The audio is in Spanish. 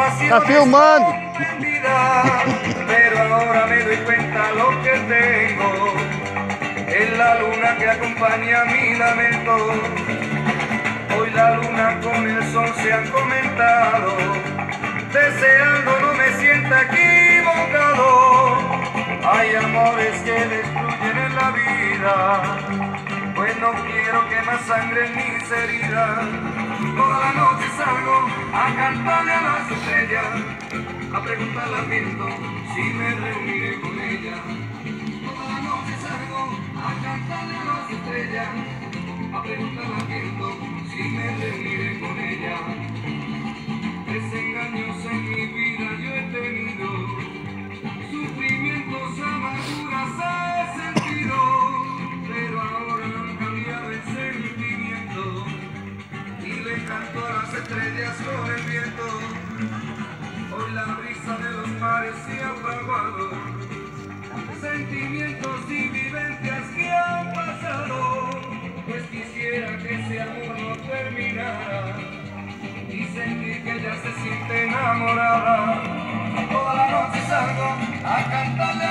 Está filmando. Pero ahora me doy cuenta lo que tengo. Es la luna que acompaña mi lamento. Hoy la luna con el sol se han comentado. Deseando no me sienta equivocado. Hay amores que destruyen en la vida. Pues no quiero que más sangre en mis heridas. Toda la noche salgo a cantarle a las estrellas, a preguntarle al viento si me reuniré con ella. Toda la noche salgo a cantarle a las estrellas, a preguntarle al viento si me reuniré con ella. Desengaños en mi vida yo he tenido, sufrimientos, amarguras he sentido, pero ahora han cambiado el sentimiento y le canto a las estrellas con el viento. Hoy la brisa de los mares se ha apagado, sentimientos y vivencias que han pasado, pues quisiera que ese amor no terminara y sentir que ella se siente enamorada. Toda la noche salgo a cantarle